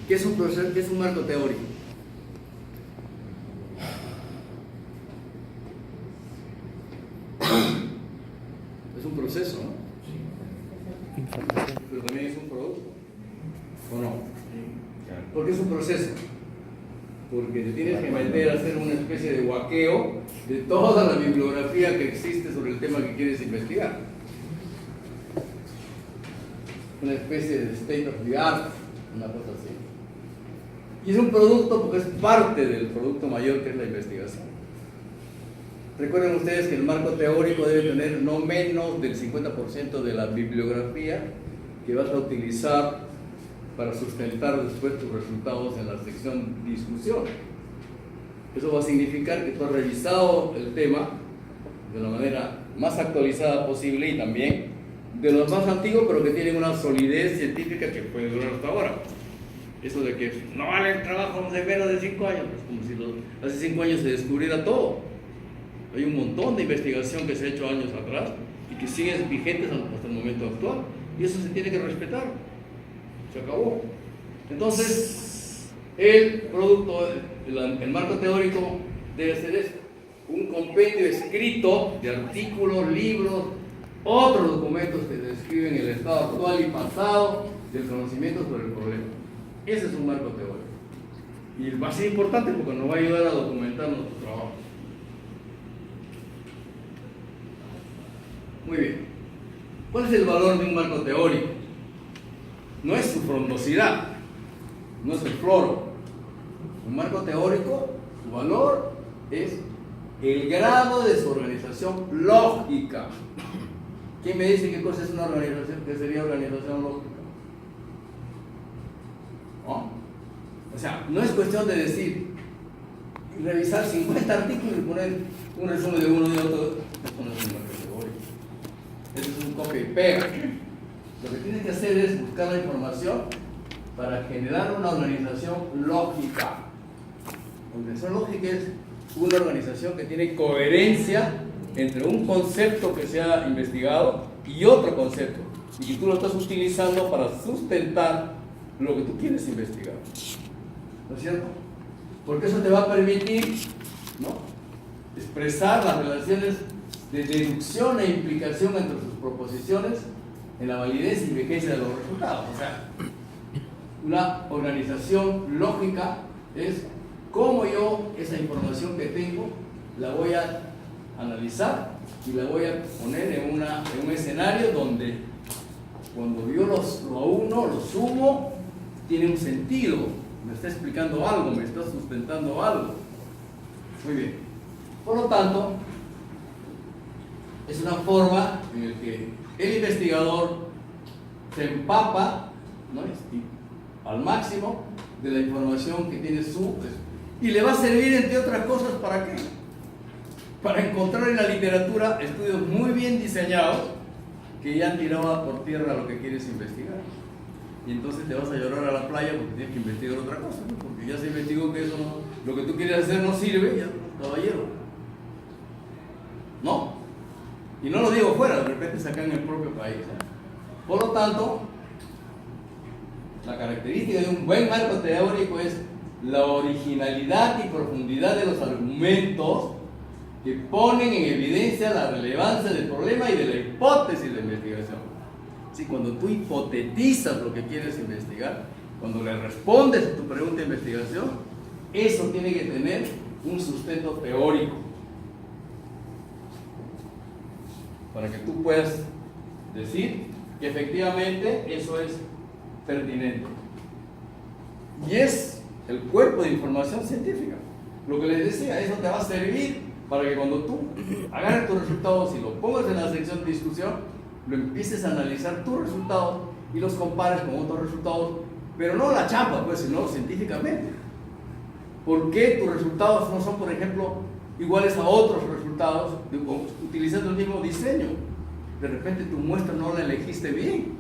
¿Qué es un proceso? ¿Qué es un marco teórico? Es un proceso, ¿no? Pero también es un producto, ¿o no? ¿Por qué es un proceso? Porque te tienes que meter a hacer una especie de guaqueo de toda la bibliografía que existe sobre el tema que quieres investigar. Una especie de state of the art, una cosa así. Y es un producto porque es parte del producto mayor que es la investigación. Recuerden ustedes que el marco teórico debe tener no menos del 50% de la bibliografía que vas a utilizar para sustentar después tus resultados en la sección discusión. Eso va a significar que tú has revisado el tema de la manera más actualizada posible y también de los más antiguos, pero que tienen una solidez científica que puede durar hasta ahora. Eso de que no vale el trabajo de menos de 5 años, es como si hace 5 años se descubriera todo. Hay un montón de investigación que se ha hecho años atrás y que siguen vigentes hasta el momento actual, y eso se tiene que respetar. Se acabó. Entonces, el producto, el marco teórico debe ser esto: un compendio escrito de artículos, libros, otros documentos que describen el estado actual y pasado del conocimiento sobre el problema. Ese es un marco teórico. Y va a ser importante porque nos va a ayudar a documentar nuestro trabajo. Muy bien. ¿Cuál es el valor de un marco teórico? No es su frondosidad, no es el floro. Un marco teórico, su valor es el grado de su organización lógica. ¿Quién me dice qué cosa es una organización? ¿Qué sería organización lógica? ¿No? O sea, no es cuestión de decir, revisar 50 artículos y poner un resumen de uno y otro. Eso no es un marco teórico. Eso es un copia y pega. Lo que tienes que hacer es buscar la información para generar una organización lógica. La organización lógica es una organización que tiene coherencia entre un concepto que se ha investigado y otro concepto, y que tú lo estás utilizando para sustentar lo que tú quieres investigar. ¿No es cierto? Porque eso te va a permitir, ¿no?, expresar las relaciones de deducción e implicación entre sus proposiciones en la validez y vigencia de los resultados. O sea, una organización lógica es cómo yo esa información que tengo la voy a analizar y la voy a poner en un escenario donde cuando yo lo uno, lo sumo, tiene un sentido, me está explicando algo, me está sustentando algo. Muy bien. Por lo tanto, es una forma en la que el investigador se empapa, ¿no?, al máximo de la información que tiene y le va a servir, entre otras cosas, ¿para qué? Para encontrar en la literatura estudios muy bien diseñados que ya han tirado por tierra lo que quieres investigar. Y entonces te vas a llorar a la playa porque tienes que investigar otra cosa, ¿no? Porque ya se investigó que eso no, lo que tú quieres hacer no sirve, ya, caballero. ¿No? Y no lo digo fuera, de repente es acá en el propio país, ¿eh? Por lo tanto, la característica de un buen marco teórico es la originalidad y profundidad de los argumentos que ponen en evidencia la relevancia del problema y de la hipótesis de investigación. Sí, cuando tú hipotetizas lo que quieres investigar, cuando le respondes a tu pregunta de investigación, eso tiene que tener un sustento teórico para que tú puedas decir que efectivamente eso es pertinente. Y es el cuerpo de información científica. Lo que les decía, eso te va a servir para que cuando tú agarres tus resultados y los pongas en la sección de discusión, lo empieces a analizar tus resultados y los compares con otros resultados, pero no la chamba, pues, sino científicamente. ¿Por qué tus resultados no son, por ejemplo, iguales a otros resultados utilizando el mismo diseño? De repente tu muestra no la elegiste bien,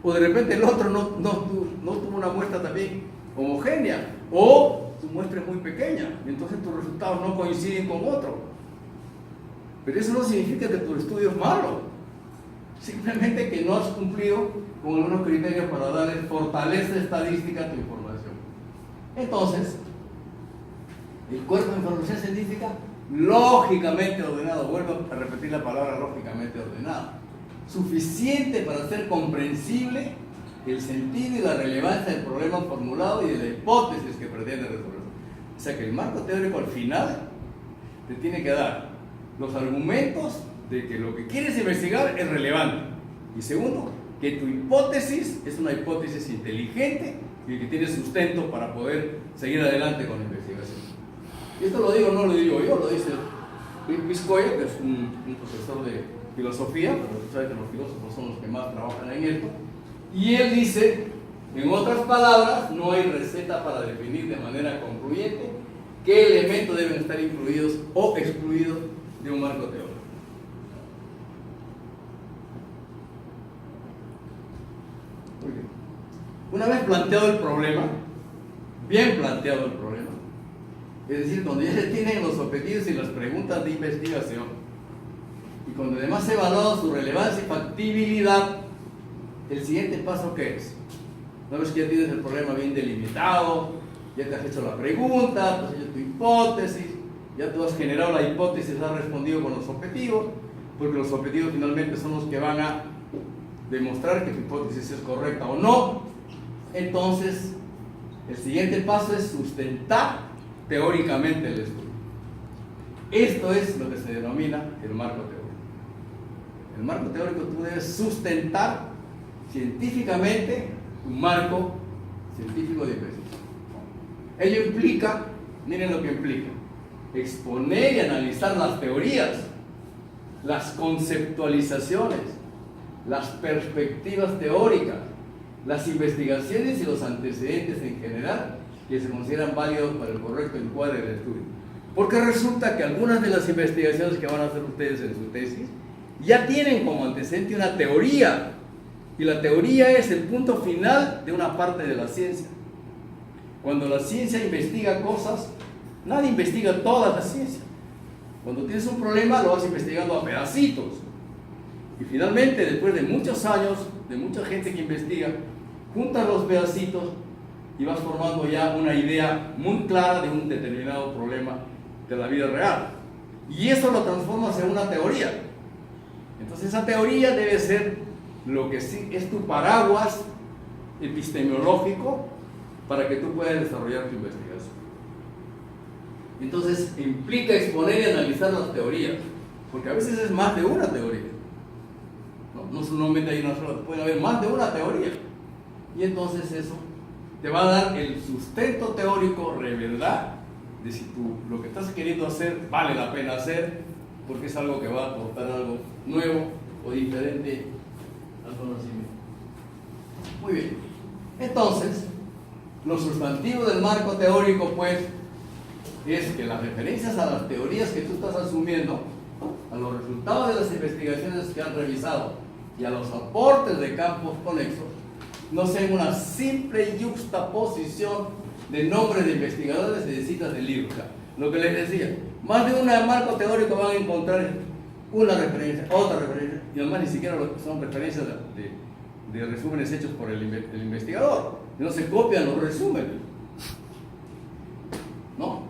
o de repente el otro no tuvo una muestra también homogénea, o tu muestra es muy pequeña, y entonces tus resultados no coinciden con otro. Pero eso no significa que tu estudio es malo, simplemente que no has cumplido con algunos criterios para darle fortaleza estadística a tu información. Entonces, el cuerpo de información científica, lógicamente ordenado, vuelvo a repetir la palabra lógicamente ordenado, suficiente para hacer comprensible el sentido y la relevancia del problema formulado y de la hipótesis que pretende resolver. O sea que el marco teórico al final te tiene que dar los argumentos de que lo que quieres investigar es relevante. Y segundo, que tu hipótesis es una hipótesis inteligente y que tiene sustento para poder seguir adelante con la investigación. Y esto lo digo, no lo digo yo, lo dice Vizcoya, que es un profesor de filosofía, pero tú sabes que los filósofos son los que más trabajan en esto. Y él dice, en otras palabras, no hay receta para definir de manera concluyente qué elementos deben estar incluidos o excluidos de un marco teórico. Muy bien. Una vez planteado el problema, bien planteado el problema, es decir, cuando ya se tienen los objetivos y las preguntas de investigación, y cuando además se evalúa su relevancia y factibilidad, el siguiente paso, ¿qué es? Una vez que ya tienes el problema bien delimitado, ya te has hecho la pregunta, tú has hecho tu hipótesis, ya tú has generado la hipótesis, has respondido con los objetivos, porque los objetivos finalmente son los que van a demostrar que tu hipótesis es correcta o no. Entonces, el siguiente paso es sustentar teóricamente el estudio. Esto es lo que se denomina el marco teórico. El marco teórico tú debes sustentar científicamente un marco científico de investigación. Ello implica, miren lo que implica, exponer y analizar las teorías, las conceptualizaciones, las perspectivas teóricas, las investigaciones y los antecedentes en general que se consideran válidos para el correcto encuadre del estudio. Porque resulta que algunas de las investigaciones que van a hacer ustedes en su tesis ya tienen como antecedente una teoría, y la teoría es el punto final de una parte de la ciencia. Cuando la ciencia investiga cosas, nadie investiga toda la ciencia. Cuando tienes un problema, lo vas investigando a pedacitos. Y finalmente, después de muchos años, de mucha gente que investiga, juntas los pedacitos y vas formando ya una idea muy clara de un determinado problema de la vida real. Y eso lo transformas en una teoría. Entonces esa teoría debe ser lo que sí es tu paraguas epistemológico para que tú puedas desarrollar tu investigación. Entonces implica exponer y analizar las teorías, porque a veces es más de una teoría. No solamente hay una sola, puede haber más de una teoría. Y entonces eso te va a dar el sustento teórico, verdad, de si tú lo que estás queriendo hacer vale la pena hacer, porque es algo que va a aportar algo nuevo o diferente al conocimiento. Muy bien. Entonces, lo sustantivo del marco teórico, pues, es que las referencias a las teorías que tú estás asumiendo, a los resultados de las investigaciones que han revisado y a los aportes de campos conexos, no sean una simple yuxtaposición de nombres de investigadores y de citas de libros. O sea, lo que les decía, más de un marco teórico van a encontrar una referencia, otra referencia, y además ni siquiera son referencias de resúmenes hechos por el investigador, no se copian los resúmenes, ¿no?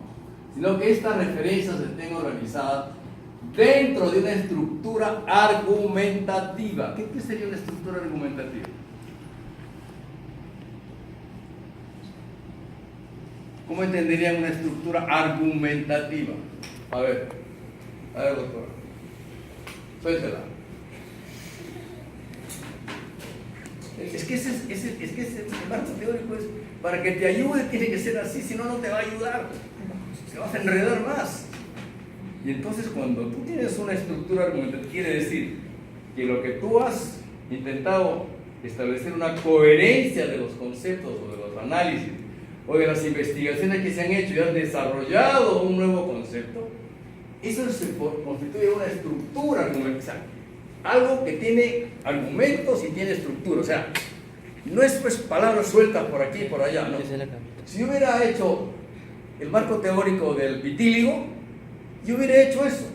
Sino que estas referencias se estén organizadas dentro de una estructura argumentativa. ¿Qué sería una estructura argumentativa? ¿Cómo entenderían una estructura argumentativa? A ver, doctor. Suéltela. Es que ese marco teórico es para que te ayude, tiene que ser así, si no, no te va a ayudar. Se vas a enredar más. Y entonces, cuando tú tienes una estructura argumentativa, quiere decir que lo que tú has intentado establecer una coherencia de los conceptos o de los análisis o de las investigaciones que se han hecho y has desarrollado un nuevo concepto, eso se constituye una estructura argumental, algo que tiene argumentos y tiene estructura. O sea, no es pues palabras sueltas por aquí y por allá, no. Si yo hubiera hecho el marco teórico del vitíligo, yo hubiera hecho eso,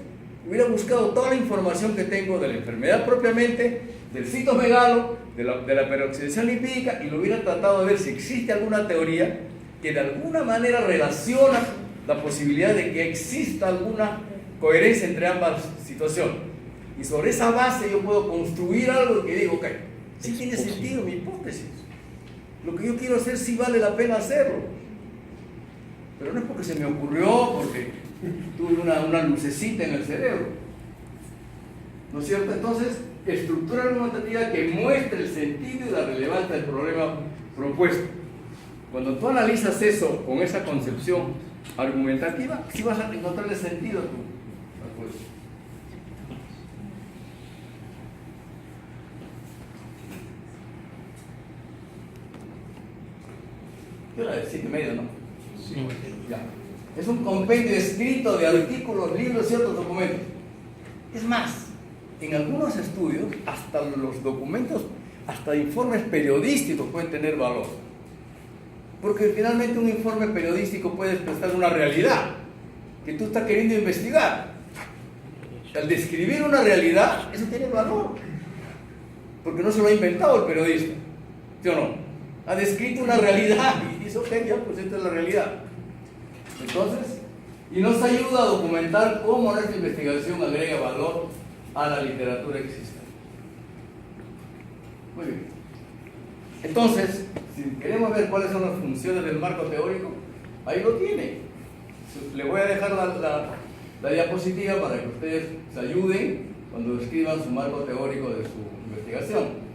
hubiera buscado toda la información que tengo de la enfermedad propiamente, del citomegalo, de la peroxidación lipídica y lo hubiera tratado de ver si existe alguna teoría que de alguna manera relaciona la posibilidad de que exista alguna coherencia entre ambas situaciones. Y sobre esa base yo puedo construir algo que digo, ok, sí tiene sentido mi hipótesis. Lo que yo quiero hacer sí vale la pena hacerlo. Pero no es porque se me ocurrió, porque tuve una lucecita en el cerebro. ¿No es cierto? Entonces, estructura argumentativa que muestre el sentido y la relevancia del problema propuesto. Cuando tú analizas eso con esa concepción argumentativa, sí vas a encontrarle sentido a tu propuesta. ¿Qué hora es? 7:30, ¿no? Sí. Ya. Es un compendio escrito de artículos, libros y otros documentos. Es más, en algunos estudios, hasta los documentos, hasta informes periodísticos pueden tener valor. Porque finalmente un informe periodístico puede expresar una realidad que tú estás queriendo investigar. Al describir una realidad, eso tiene valor. Porque no se lo ha inventado el periodista. ¿Sí o no? Ha descrito una realidad y dice, ok, ya, pues esta es la realidad. Entonces, y nos ayuda a documentar cómo nuestra investigación agrega valor a la literatura existente. Muy bien. Entonces, si queremos ver cuáles son las funciones del marco teórico, ahí lo tiene. Le voy a dejar la diapositiva para que ustedes se ayuden cuando escriban su marco teórico de su investigación.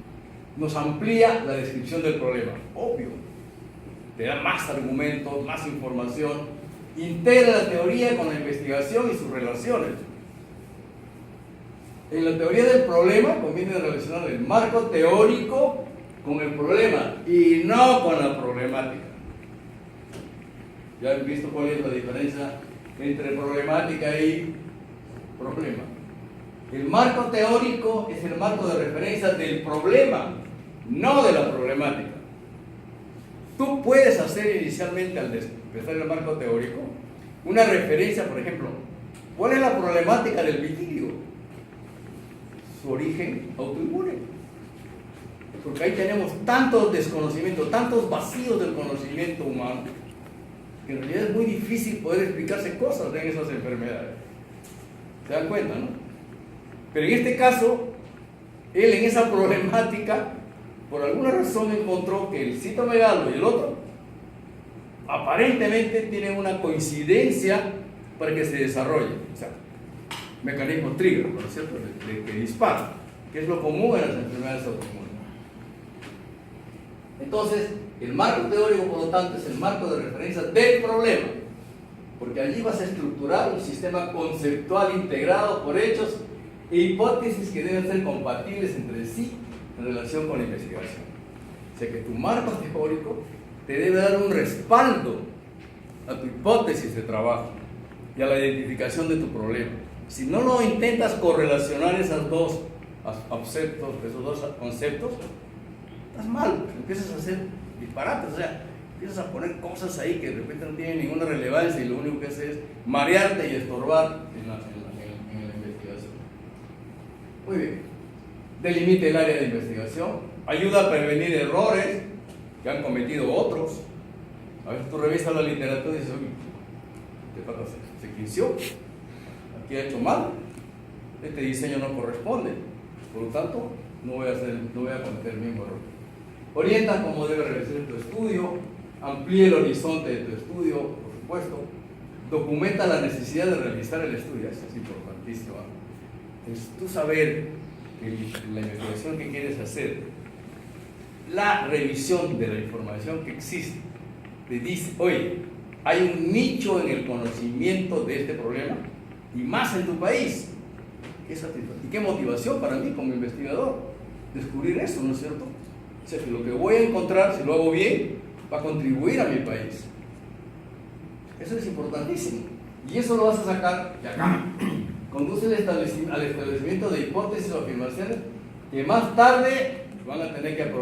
Nos amplía la descripción del problema, obvio. Te da más argumentos, más información, integra la teoría con la investigación y sus relaciones. En la teoría del problema conviene relacionar el marco teórico con el problema y no con la problemática. Ya han visto cuál es la diferencia entre problemática y problema. El marco teórico es el marco de referencia del problema, no de la problemática. Tú puedes hacer inicialmente, al empezar el marco teórico, una referencia, por ejemplo, ¿cuál es la problemática del vitíligo? Su origen autoinmune. Porque ahí tenemos tantos desconocimientos, tantos vacíos del conocimiento humano, que en realidad es muy difícil poder explicarse cosas en esas enfermedades. ¿Se dan cuenta, no? Pero en este caso, él en esa problemática, por alguna razón encontró que el citomegalo y el otro aparentemente tienen una coincidencia para que se desarrolle. O sea, mecanismo trigger, ¿no es cierto?, que dispara, que es lo común en las enfermedades autoinmunes. Entonces, el marco teórico, por lo tanto, es el marco de referencia del problema, porque allí vas a estructurar un sistema conceptual integrado por hechos e hipótesis que deben ser compatibles entre sí en relación con la investigación. O sea que tu marco teórico te debe dar un respaldo a tu hipótesis de trabajo y a la identificación de tu problema. Si no lo intentas correlacionar esos dos conceptos, estás mal, empiezas a hacer disparates, o sea, empiezas a poner cosas ahí que de repente no tienen ninguna relevancia y lo único que hace es marearte y estorbar en la investigación. Muy bien. Delimite el área de investigación, ayuda a prevenir errores que han cometido otros. A veces tú revisas la literatura y dices, oye, ¿qué pasa? Se quinció, aquí ha hecho mal, este diseño no corresponde, por lo tanto no voy a cometer el mismo error. Orienta cómo debe realizar tu estudio, amplía el horizonte de tu estudio, por supuesto, documenta la necesidad de realizar el estudio, eso es importantísimo. Es tú saber que la investigación que quieres hacer, la revisión de la información que existe, te dice, oye, hay un nicho en el conocimiento de este problema y más en tu país. ¿Qué satisfacción y qué motivación para mí como investigador descubrir eso, ¿no es cierto? O sea, que lo que voy a encontrar, si lo hago bien, va a contribuir a mi país. Eso es importantísimo. Y eso lo vas a sacar de acá. Conduce al establecimiento de hipótesis o afirmaciones que más tarde van a tener que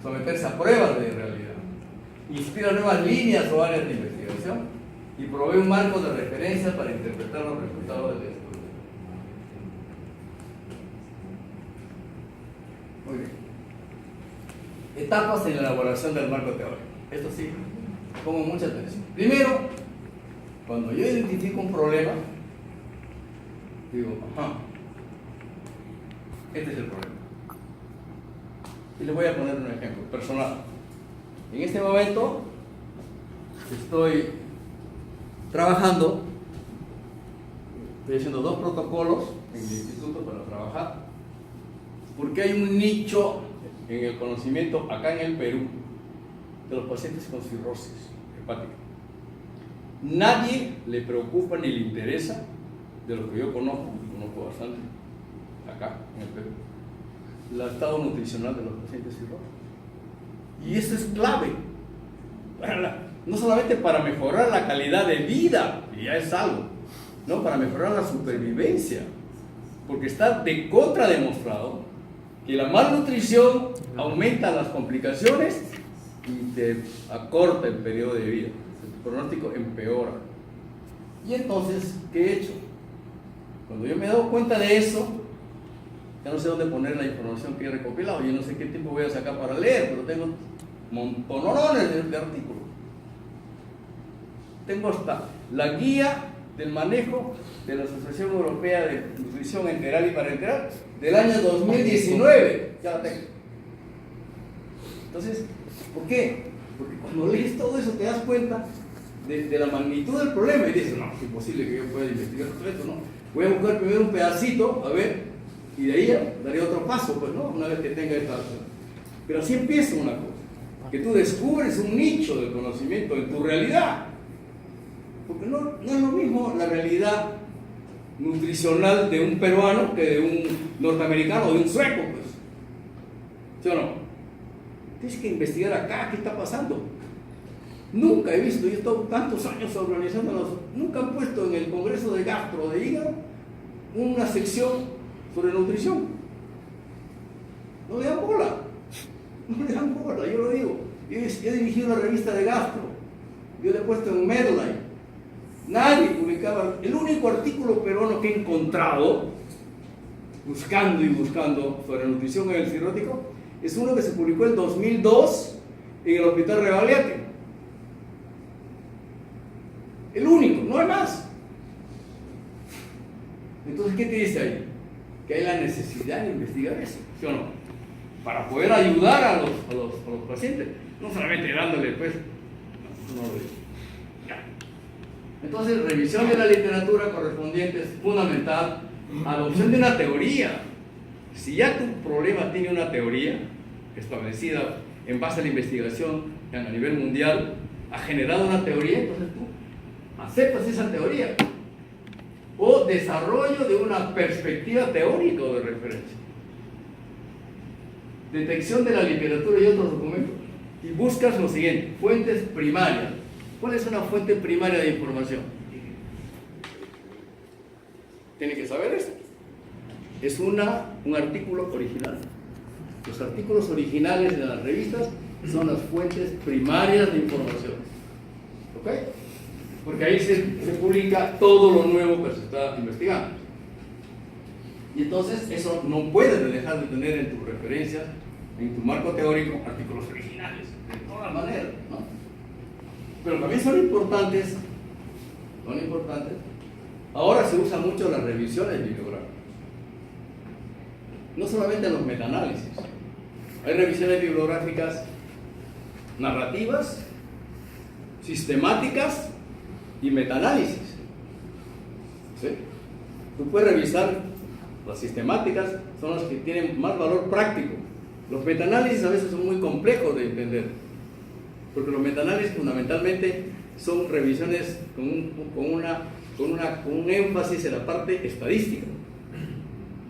someterse a pruebas de realidad. Inspira nuevas líneas o áreas de investigación y provee un marco de referencia para interpretar los resultados del estudio. Muy bien. etapas en la elaboración del marco teórico. Esto sí, pongo mucha atención. Primero, cuando yo identifico un problema, digo, ajá, este es el problema. Y les voy a poner un ejemplo personal. En este momento estoy trabajando, estoy haciendo 2 protocolos en el instituto para trabajar, porque hay un nicho en el conocimiento acá en el Perú de los pacientes con cirrosis hepática. Nadie le preocupa ni le interesa, de lo que yo conozco bastante acá en el Perú, el estado nutricional de los pacientes cirróticos. Y eso es clave, no solamente para mejorar la calidad de vida, que ya es algo, no, para mejorar la supervivencia, porque está de contra demostrado que la malnutrición aumenta las complicaciones y te acorta el periodo de vida, el pronóstico empeora. Y entonces, ¿qué he hecho? Cuando yo me he dado cuenta de eso, ya no sé dónde poner la información que he recopilado, yo no sé qué tiempo voy a sacar para leer, pero tengo montonones de artículos. Tengo hasta la guía del manejo de la Asociación Europea de Nutrición Enteral y Parenteral del año 2019, ya la tengo. Entonces, ¿por qué? Porque cuando lees todo eso te das cuenta de la magnitud del problema y dices, no, es imposible que yo pueda investigar todo esto, ¿no? Voy a buscar primero un pedacito, a ver, y de ahí daré otro paso, pues, ¿no? Una vez que tenga esta... Pero así empieza una cosa, que tú descubres un nicho del conocimiento en tu realidad. Porque no es lo mismo la realidad nutricional de un peruano que de un norteamericano o de un sueco, pues. ¿Sí o no? Tienes que investigar acá qué está pasando. Nunca he visto, yo he estado tantos años organizándolos, nunca han puesto en el Congreso de Gastro de Hígado una sección sobre nutrición. No le dan bola, no le dan bola, yo lo digo. Yo he dirigido la revista de Gastro, yo le he puesto en Medline. Nadie publicaba. El único artículo peruano que he encontrado, buscando y buscando sobre nutrición en el cirrótico, es uno que se publicó en 2002 en el Hospital Revalliati. El único, no hay más. Entonces, ¿qué te dice ahí? Que hay la necesidad de investigar eso, ¿sí o no? Para poder ayudar a los pacientes, no solamente dándole, pues, no lo digo. Entonces, revisión de la literatura correspondiente es fundamental. Adopción de una teoría. Si ya tu problema tiene una teoría establecida en base a la investigación a nivel mundial, ha generado una teoría, entonces tú aceptas esa teoría. O desarrollo de una perspectiva teórica o de referencia. Detección de la literatura y otros documentos. Y buscas lo siguiente: fuentes primarias. ¿Cuál es una fuente primaria de información? Tiene que saber esto. Es un artículo original. Los artículos originales de las revistas son las fuentes primarias de información. ¿Ok? Porque ahí se publica todo lo nuevo que se está investigando. Y entonces eso no puedes dejar de tener en tus referencias, en tu marco teórico, artículos originales, de todas maneras, ¿no? Pero también son importantes. Ahora se usan mucho las revisiones bibliográficas. No solamente los metaanálisis. Hay revisiones bibliográficas narrativas, sistemáticas y metaanálisis. ¿Sí? Tú puedes revisar las sistemáticas, son las que tienen más valor práctico. Los metaanálisis a veces son muy complejos de entender, porque los metaanálisis fundamentalmente son revisiones con un énfasis en la parte estadística.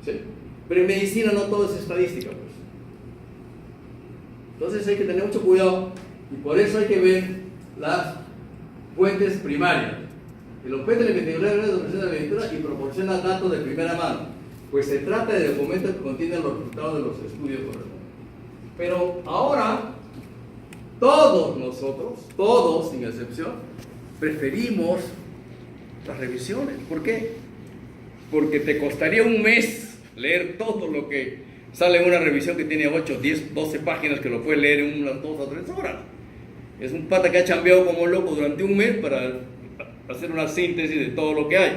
¿Sí? Pero en medicina no todo es estadística, pues. Entonces hay que tener mucho cuidado y por eso hay que ver las fuentes primarias. El objeto de la investigación es ofrecer la lectura y proporciona datos de primera mano, pues se trata de documentos que contienen los resultados de los estudios correspondientes. Pero ahora todos nosotros, todos sin excepción, preferimos las revisiones. ¿Por qué? Porque te costaría un mes leer todo lo que sale una revisión que tiene 8, 10, 12 páginas que lo puedes leer en unas 2 o 3 horas. Es un pata que ha chambeado como loco durante un mes para hacer una síntesis de todo lo que hay,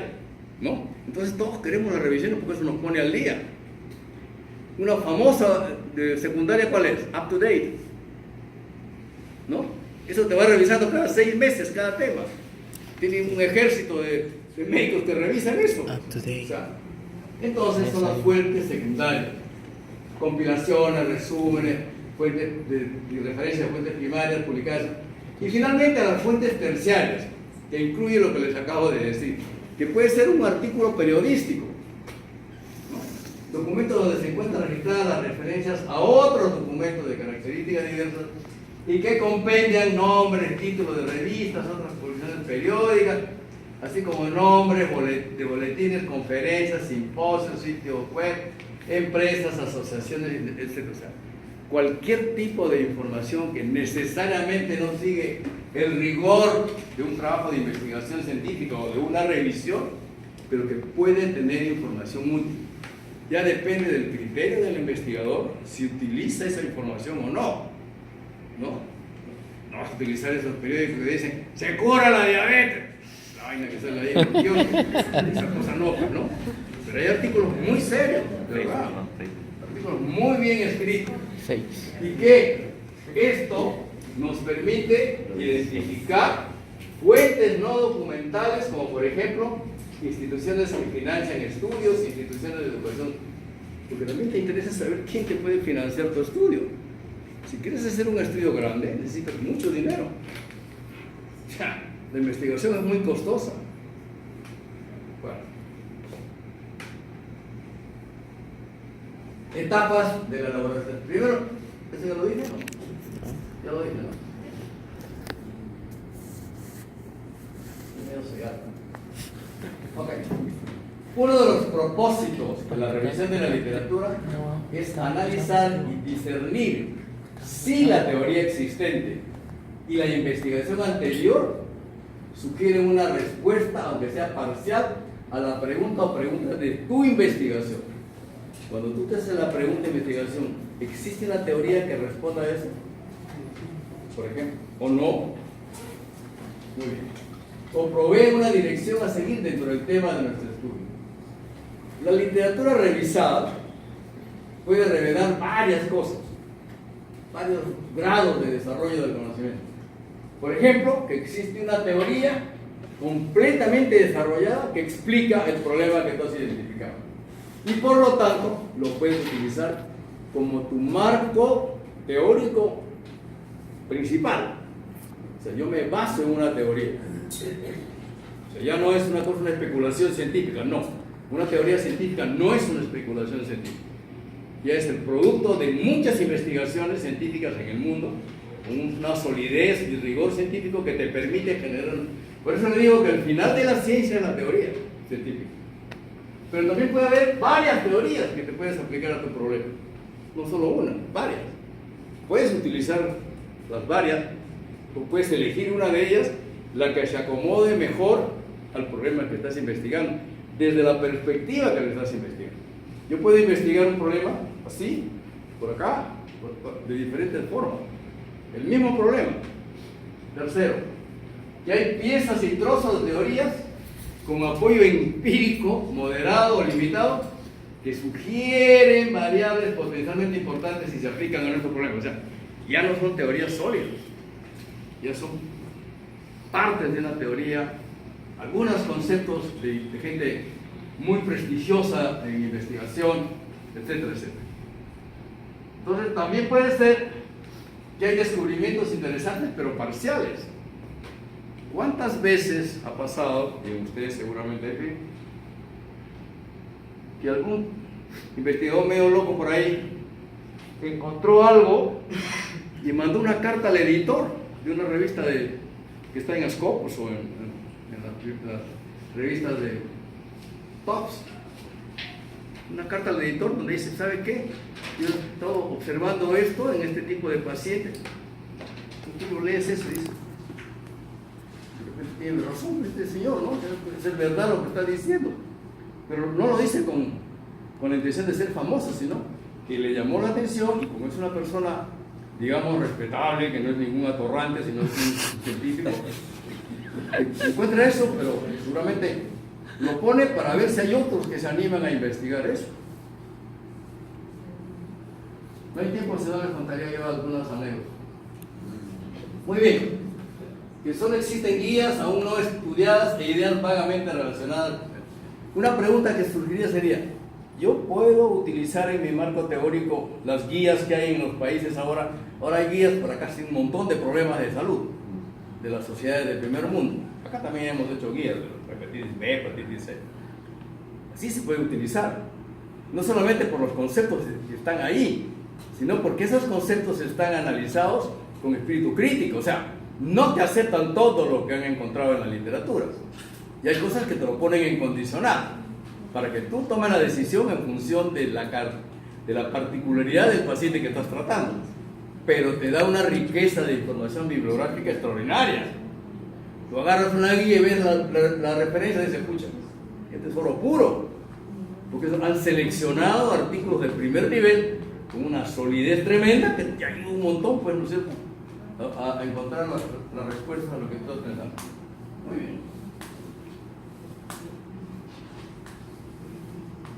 ¿no? Entonces todos queremos las revisiones porque eso nos pone al día. Una famosa de secundaria, ¿cuál es? Up to date, ¿no? Eso te va revisando cada 6 meses cada tema. Tiene un ejército de médicos que revisan eso. Up to date. O sea, entonces son las fuentes secundarias, compilaciones, resúmenes, fuentes de referencia a fuentes primarias publicadas, y finalmente a las fuentes terciarias, que incluye lo que les acabo de decir, que puede ser un artículo periodístico, ¿no? Documento donde se encuentran registradas las referencias a otros documentos de características diversas y que compendian nombres, títulos de revistas, otras publicaciones periódicas, así como nombres de boletines, conferencias, simposios, sitios web, empresas, asociaciones, etc. O sea, cualquier tipo de información que necesariamente no sigue el rigor de un trabajo de investigación científica o de una revisión, pero que puede tener información útil. Ya depende del criterio del investigador si utiliza esa información o no. No vas a utilizar esos periódicos que dicen se cura la diabetes, la vaina que sale ahí en el esa cosa no. Pero hay artículos muy serios, de verdad, artículos muy bien escritos, y que esto nos permite identificar fuentes no documentales, como por ejemplo instituciones que financian estudios, instituciones de educación, porque también te interesa saber quién te puede financiar tu estudio. Si quieres hacer un estudio grande, necesitas mucho dinero. O sea, la investigación es muy costosa. Bueno. Etapas de la elaboración. Primero, ¿eso ya lo dije? ¿No? Ya lo dije, ¿no? Ok. Uno de los propósitos de la revisión de la literatura es analizar y discernir si la teoría existente y la investigación anterior sugieren una respuesta, aunque sea parcial, a la pregunta o preguntas de tu investigación. Cuando tú te haces la pregunta de investigación, ¿existe una teoría que responda a eso? Por ejemplo, ¿o no? Muy bien. O provee una dirección a seguir dentro del tema de nuestro estudio. La literatura revisada puede revelar varias cosas, varios grados de desarrollo del conocimiento. Por ejemplo, que existe una teoría completamente desarrollada que explica el problema que tú has identificado. Y por lo tanto, lo puedes utilizar como tu marco teórico principal. O sea, yo me baso en una teoría. O sea, ya no es una cosa, una especulación científica, no. Una teoría científica no es una especulación científica. Ya es el producto de muchas investigaciones científicas en el mundo, con una solidez y rigor científico que te permite generar. Por eso le digo que el final de la ciencia es la teoría científica. Pero también puede haber varias teorías que te puedes aplicar a tu problema. No solo una, varias. Puedes utilizar las varias, o puedes elegir una de ellas, la que se acomode mejor al problema que estás investigando, desde la perspectiva que le estás investigando. Yo puedo investigar un problema así, por acá, de diferentes formas. El mismo problema. Tercero, que hay piezas y trozos de teorías con apoyo empírico, moderado o limitado, que sugieren variables potencialmente importantes y se aplican a nuestro problema. O sea, ya no son teorías sólidas, ya son partes de una teoría, algunos conceptos de gente muy prestigiosa en investigación, etcétera, etcétera. Entonces, también puede ser que hay descubrimientos interesantes, pero parciales. ¿Cuántas veces ha pasado, y ustedes seguramente, que algún investigador medio loco por ahí encontró algo y mandó una carta al editor de una revista que está en Scopus o en las revistas de Tops? Una carta al editor donde dice, ¿sabe qué? Yo he estado observando esto en este tipo de pacientes. Tú lo lees eso y dices, tiene razón este señor, ¿no? Es verdad lo que está diciendo. Pero no lo dice con la intención de ser famoso, sino que le llamó la atención, y como es una persona, digamos, respetable, que no es ningún atorrante, sino es un científico, encuentra eso, pero seguramente lo pone para ver si hay otros que se animan a investigar eso. No hay tiempo, si no les contaría yo algunas anécdotas. Muy bien, que solo existen guías aún no estudiadas e ideas vagamente relacionadas. Una pregunta que surgiría sería: ¿yo puedo utilizar en mi marco teórico las guías que hay en los países ahora? Ahora hay guías para casi un montón de problemas de salud de las sociedades del primer mundo. Acá también hemos hecho guías de hepatitis B, hepatitis C. Así se puede utilizar, no solamente por los conceptos que están ahí, sino porque esos conceptos están analizados con espíritu crítico. O sea, no te aceptan todo lo que han encontrado en la literatura, y hay cosas que te lo ponen en condicional para que tú tomes la decisión en función de la particularidad del paciente que estás tratando, pero te da una riqueza de información bibliográfica extraordinaria. Tú agarras una guía y ves la referencia y dices: escucha, este es oro puro, porque han seleccionado artículos del primer nivel con una solidez tremenda que te ayuda un montón, pues, ¿no es cierto?, a encontrar la respuesta a lo que tú estás pensando. Muy bien.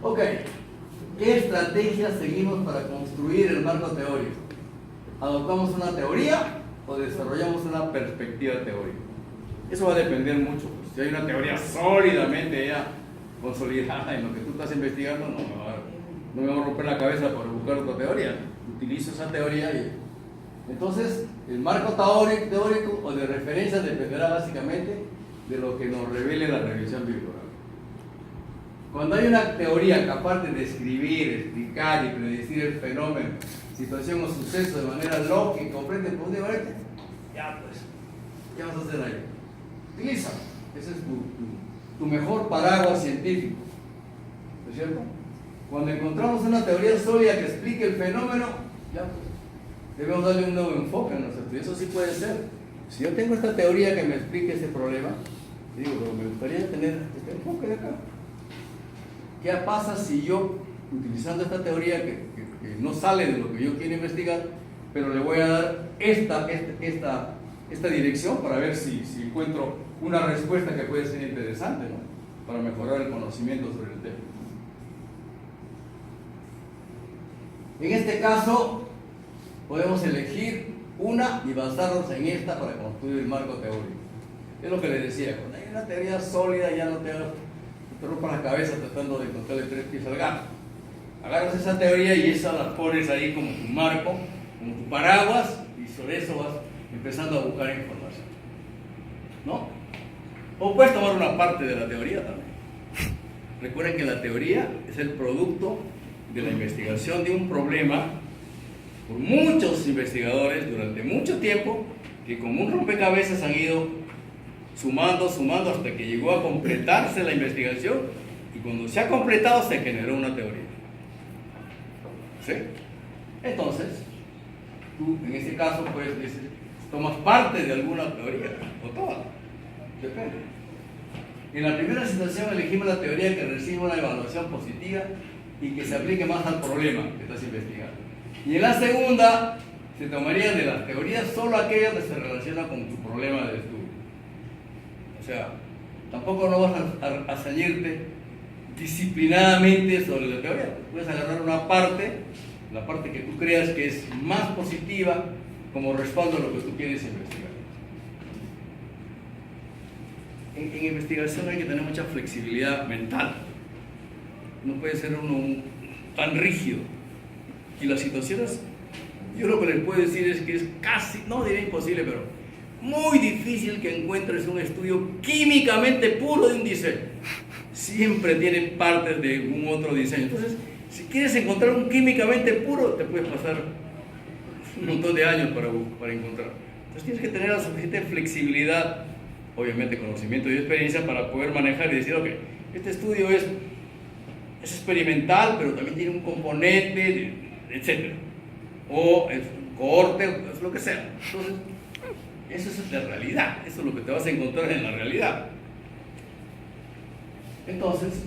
Ok, ¿qué estrategia seguimos para construir el marco teórico? ¿Adoptamos una teoría o desarrollamos una perspectiva teórica? Eso va a depender mucho. Pues. Si hay una teoría sólidamente ya consolidada en lo que tú estás investigando, no me va a romper la cabeza para buscar otra teoría. Utilizo esa teoría y... Entonces, el marco teórico o de referencia dependerá básicamente de lo que nos revele la revisión bibliográfica. Cuando hay una teoría capaz de describir, explicar y predecir el fenómeno, situación o suceso de manera lógica y comprende por un debate, ya pues, ¿qué vas a hacer ahí? Utiliza. Ese es tu mejor paraguas científico. ¿No es cierto? Cuando encontramos una teoría sólida que explique el fenómeno, ya pues, debemos darle un nuevo enfoque a nuestro estudio. Eso sí puede ser. Si yo tengo esta teoría que me explique ese problema, digo, pero me gustaría tener este enfoque de acá. ¿Qué pasa si yo, utilizando esta teoría que no sale de lo que yo quiero investigar, pero le voy a dar esta dirección para ver si encuentro una respuesta que puede ser interesante, ¿no?, para mejorar el conocimiento sobre el tema? En este caso, podemos elegir una y basarnos en esta para construir el marco teórico. Es lo que les decía: cuando hay una teoría sólida, ya no te rompas la cabeza tratando de encontrarle tres pies al gato. Agarras esa teoría y esa la pones ahí como tu marco, como tu paraguas, y sobre eso vas empezando a buscar información, ¿no? O puedes tomar una parte de la teoría también. Recuerden que la teoría es el producto de la investigación de un problema por muchos investigadores durante mucho tiempo, que como un rompecabezas han ido sumando hasta que llegó a completarse la investigación, y cuando se ha completado se generó una teoría. ¿Sí? Entonces, tú en este caso pues tomas parte de alguna teoría, o toda, depende. En la primera situación elegimos la teoría que recibe una evaluación positiva y que se aplique más al problema que estás investigando. Y en la segunda, se tomaría de las teorías solo aquellas que se relacionan con tu problema de estudio. O sea, tampoco no vas a ceñirte disciplinadamente sobre la teoría. Puedes agarrar una parte, la parte que tú creas que es más positiva, como respaldo a lo que tú quieres investigar. En investigación hay que tener mucha flexibilidad mental. No puede ser uno tan rígido. Y las situaciones, yo lo que les puedo decir es que es casi, no diré imposible, pero muy difícil que encuentres un estudio químicamente puro de un diseño. Siempre tiene partes de un otro diseño. Entonces, si quieres encontrar un químicamente puro, te puedes pasar un montón de años para encontrar. Entonces tienes que tener la suficiente flexibilidad, obviamente conocimiento y experiencia, para poder manejar y decir: ok, este estudio es experimental, pero también tiene un componente, etc. O es un cohorte, es lo que sea. Entonces, eso es de realidad, eso es lo que te vas a encontrar en la realidad. Entonces,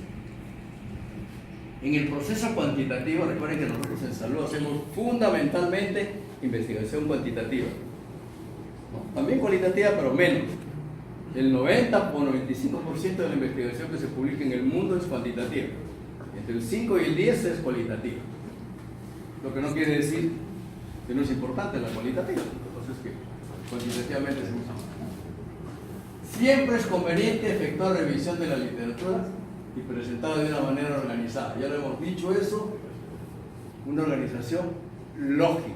En el proceso cuantitativo, recuerden que nosotros en salud hacemos fundamentalmente investigación cuantitativa, ¿no? También cualitativa, pero menos. El 90 o 95% de la investigación que se publica en el mundo es cuantitativa. Entre el 5 y el 10 es cualitativa. Lo que no quiere decir que no es importante la cualitativa. Entonces, que cuantitativamente se usa más. Siempre es conveniente efectuar revisión de la literatura y presentarla de una manera organizada. Ya lo hemos dicho eso, una organización lógica,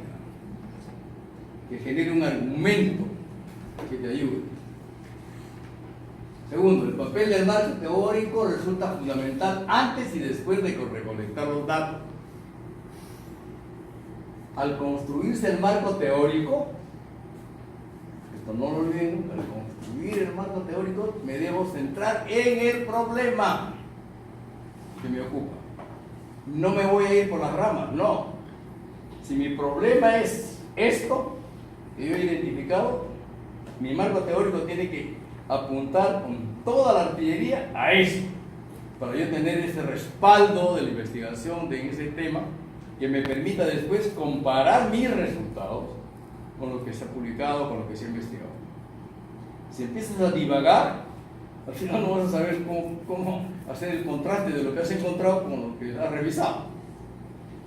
que genere un argumento que te ayude. Segundo, el papel del marco teórico resulta fundamental antes y después de recolectar los datos. Al construirse el marco teórico, esto no lo olviden nunca, al construir el marco teórico me debo centrar en el problema que me ocupa. No me voy a ir por las ramas, no. Si mi problema es esto que yo he identificado, mi marco teórico tiene que apuntar con toda la artillería a eso, para yo tener ese respaldo de la investigación de ese tema que me permita después comparar mis resultados con lo que se ha publicado, con lo que se ha investigado. Si empiezas a divagar, al final no vas a saber cómo hacer el contraste de lo que has encontrado con lo que has revisado.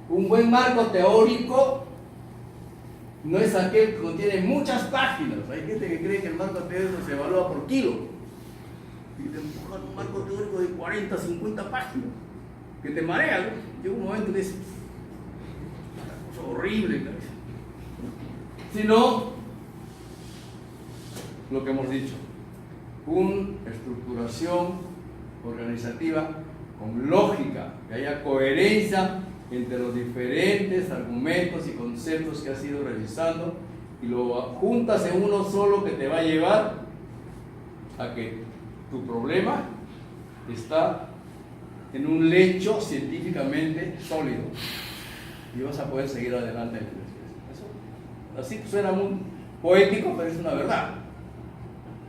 Un buen marco teórico no es aquel que contiene muchas páginas. Hay gente que cree que el marco teórico se evalúa por kilo y te empujan un marco teórico de 40, 50 páginas que te marea, ¿no? Llega un momento que dices, esta cosa horrible, ¿no? Sino lo que hemos dicho, una estructuración organizativa con lógica, que haya coherencia entre los diferentes argumentos y conceptos que has ido revisando y lo juntas en uno solo que te va a llevar a que tu problema está en un lecho científicamente sólido y vas a poder seguir adelante en la investigación. Eso, así suena muy poético, pero es una verdad.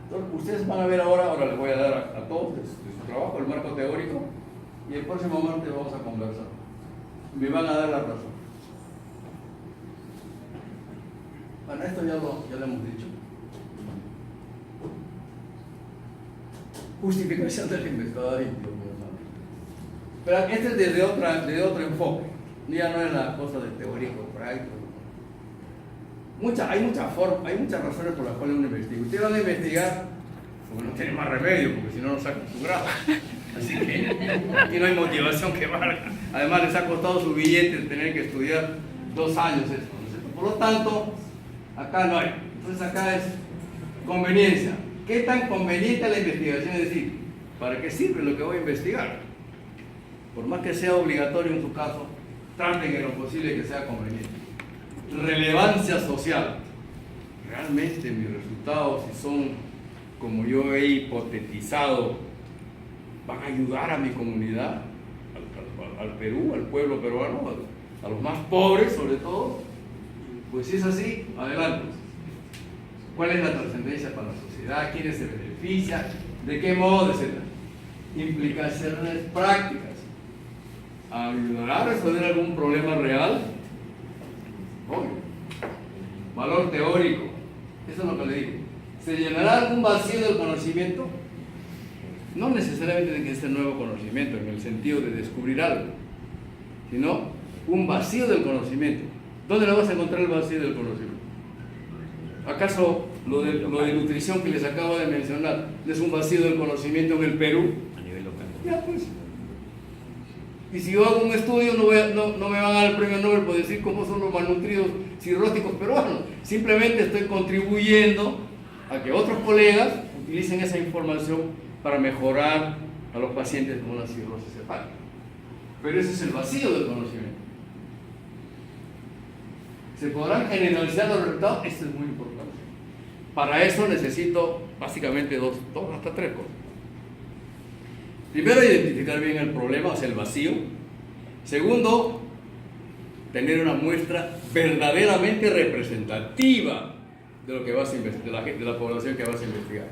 Entonces, ustedes van a ver ahora les voy a dar a todos de su trabajo el marco teórico y el próximo martes vamos a conversar. Me van a dar la razón. Bueno, esto ya lo hemos dicho. Justificación del investigador. Pero este es desde otro enfoque. Ya no es la cosa del teórico práctico. Hay muchas razones por las cuales uno investiga. Ustedes van a investigar porque no tiene más remedio, porque si no, no sacan su grado. Así que aquí no hay motivación que valga. Además, les ha costado su billete tener que estudiar 2 años esto, ¿no es cierto? Por lo tanto, acá no hay. Entonces, acá es conveniencia. ¿Qué tan conveniente es la investigación? Es decir, ¿para qué sirve lo que voy a investigar? Por más que sea obligatorio en su caso, traten en lo posible que sea conveniente. Relevancia social. Realmente mis resultados, si son como yo he hipotetizado, van a ayudar a mi comunidad, al Perú, al pueblo peruano, a los más pobres sobre todo. Pues si es así, adelante. ¿Cuál es la trascendencia para la sociedad? ¿Quiénes se benefician? ¿De qué modo? Etcétera. Implicaciones prácticas. ¿Ayudará a resolver algún problema real? Obvio. Valor teórico. Eso es lo que le digo. ¿Se llenará algún vacío del conocimiento? No necesariamente tiene que ser nuevo conocimiento en el sentido de descubrir algo, sino un vacío del conocimiento. ¿Dónde le vas a encontrar el vacío del conocimiento? ¿Acaso lo de nutrición que les acabo de mencionar es un vacío del conocimiento en el Perú? A nivel local. Ya pues. Y si yo hago un estudio no me van a dar el premio Nobel por decir cómo son los malnutridos cirróticos peruanos. Simplemente estoy contribuyendo a que otros colegas utilicen esa información para mejorar a los pacientes con una cirrosis hepática. Pero ese es el vacío del conocimiento. ¿Se podrán generalizar los resultados? Esto es muy importante. Para eso necesito básicamente dos hasta 3 cosas. Primero, identificar bien el problema, o sea, el vacío. Segundo, tener una muestra verdaderamente representativa de lo que vas a investigar, de la población que vas a investigar.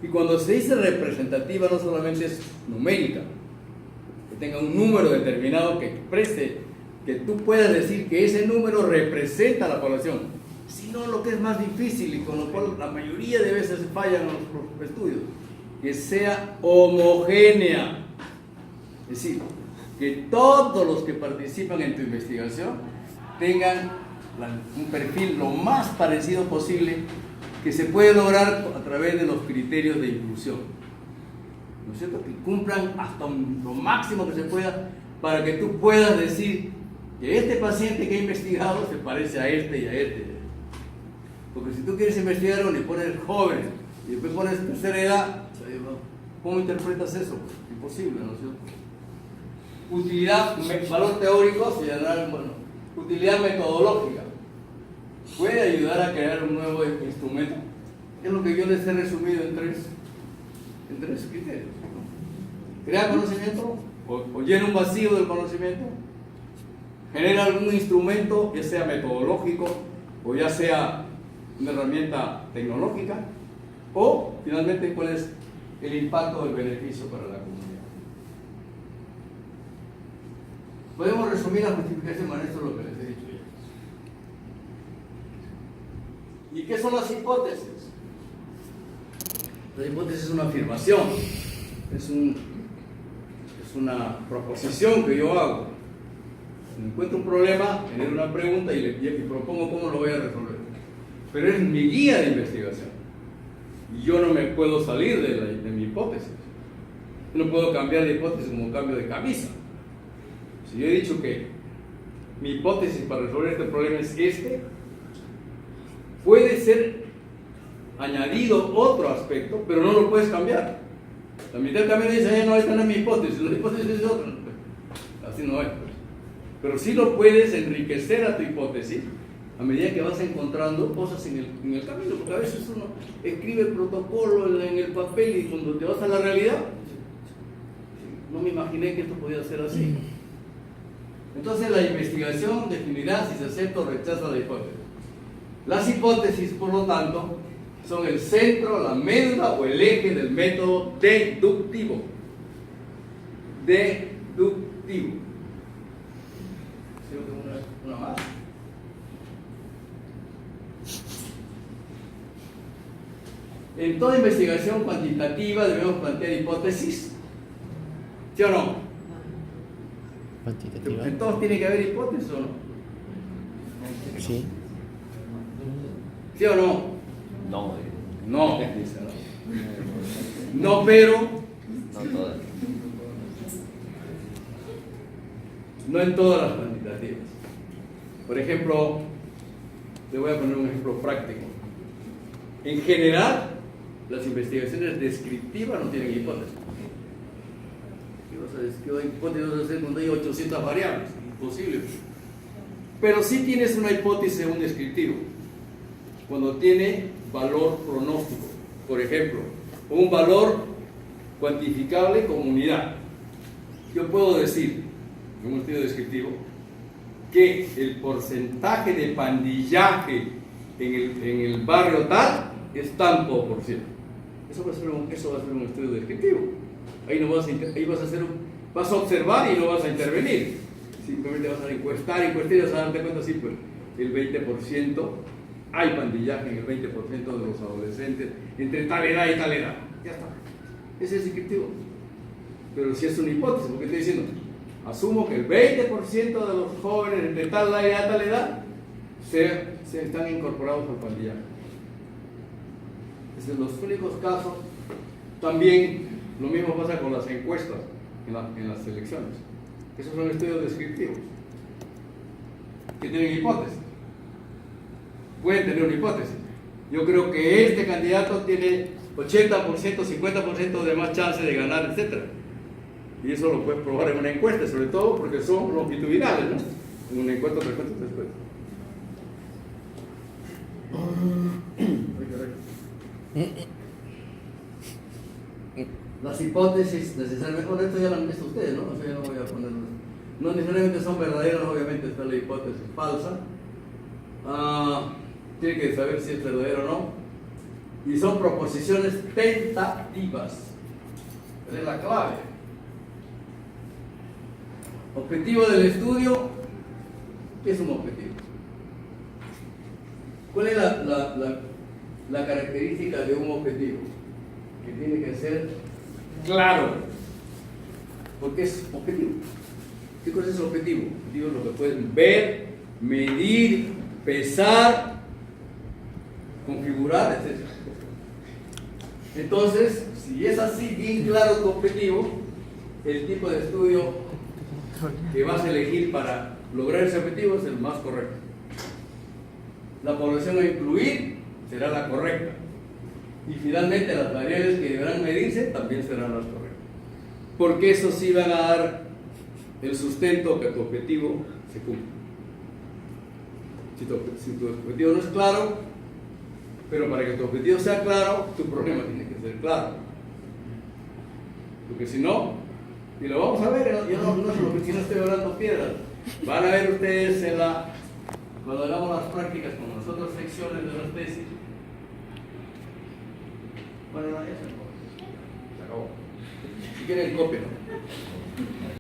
Y cuando se dice representativa, no solamente es numérica, tenga un número determinado que exprese, que tú puedas decir que ese número representa a la población. Si no, lo que es más difícil y con lo cual la mayoría de veces fallan los estudios, que sea homogénea. Es decir, que todos los que participan en tu investigación tengan un perfil lo más parecido posible que se puede lograr a través de los criterios de inclusión. ¿No es cierto? Que cumplan hasta lo máximo que se pueda para que tú puedas decir que este paciente que he investigado se parece a este y a este. Porque si tú quieres investigar uno y pones jóvenes y después pones tercera edad, ¿cómo interpretas eso? Imposible, ¿no es cierto? Utilidad, valor teórico, se llama, bueno, utilidad metodológica. Puede ayudar a crear un nuevo instrumento. Es lo que yo les he resumido en tres criterios. Crea conocimiento o llena un vacío del conocimiento. Genera algún instrumento, ya sea metodológico o ya sea una herramienta tecnológica. O, finalmente, cuál es el impacto del beneficio para la comunidad. Podemos resumir la justificación, esto es lo que les he dicho ya. ¿Y qué son las hipótesis? La hipótesis es una afirmación, es una proposición que yo hago. Encuentro un problema, genero una pregunta y propongo cómo lo voy a resolver. Pero es mi guía de investigación. Y yo no me puedo salir de mi hipótesis. Yo no puedo cambiar de hipótesis como cambio de camisa. Si yo he dicho que mi hipótesis para resolver este problema es este, puede ser añadido otro aspecto, pero no lo puedes cambiar. La mitad también dice, no, esta no es mi hipótesis, la hipótesis es otra. Así no es. Pero sí lo puedes enriquecer a tu hipótesis a medida que vas encontrando cosas en el camino, porque a veces uno escribe el protocolo en el papel y cuando te vas a la realidad, no me imaginé que esto podía ser así. Entonces la investigación definirá si se acepta o rechaza la hipótesis. Las hipótesis, por lo tanto, son el centro, la médula o el eje del método deductivo. Deductivo. Una más. En toda investigación cuantitativa debemos plantear hipótesis. ¿Sí o no? Cuantitativa. En todos tiene que haber hipótesis o no. Sí. ¿Sí o no? No, No, dice no. No, pero no todas. no en todas las cuantitativas. Por ejemplo, le voy a poner un ejemplo práctico. En general, las investigaciones descriptivas no tienen hipótesis. ¿Qué hipótesis vas a hacer cuando hay 800 variables? Imposible. Pero sí tienes una hipótesis en un descriptivo, cuando tiene valor pronóstico. Por ejemplo, un valor cuantificable como unidad. Yo puedo decir, en un estudio descriptivo, que el porcentaje de pandillaje en el barrio tal es tanto por ciento. Eso va a ser un estudio descriptivo. Ahí vas a observar y no vas a intervenir. Simplemente vas a encuestar y vas a darte cuenta, sí, pues el 20% hay pandillaje en el 20% de los adolescentes entre tal edad y tal edad. Ya está. Ese es descriptivo. Pero si es una hipótesis, porque estoy diciendo, asumo que el 20% de los jóvenes entre tal edad y tal edad se están incorporados al pandillaje. Esos son los únicos casos. También lo mismo pasa con las encuestas en las elecciones. Esos son estudios descriptivos que tienen hipótesis. Pueden tener una hipótesis. Yo creo que este candidato tiene 80%, 50% de más chance de ganar, etc. Y eso lo puedes probar en una encuesta, sobre todo porque son longitudinales, ¿no? En una encuesta, después. Las hipótesis necesariamente, bueno, esto ya lo han visto ustedes, ¿no? O sea, yo no voy a ponerlo. No necesariamente son verdaderas, obviamente está la hipótesis falsa. Tiene que saber si es verdadero o no. Y son proposiciones tentativas. Esa es la clave. Objetivo del estudio. ¿Qué es un objetivo? ¿Cuál es la característica de un objetivo? Que tiene que ser claro. Porque es objetivo. ¿Qué cosa es objetivo? Objetivo es lo que pueden ver, medir, pesar, configurar, etc. Entonces, si es así, bien claro tu objetivo, el tipo de estudio que vas a elegir para lograr ese objetivo es el más correcto. La población a incluir será la correcta. Y finalmente las variables que deberán medirse también serán las correctas. Porque eso sí van a dar el sustento que tu objetivo se cumpla. Si tu objetivo no es claro, pero para que tu objetivo sea claro, tu problema tiene que ser claro. Porque si no, y lo vamos a ver, yo no estoy hablando piedras. Van a ver ustedes cuando hagamos las prácticas con las otras secciones de las tesis. Bueno, no, ya se acabó. Si quieren, cópienlo.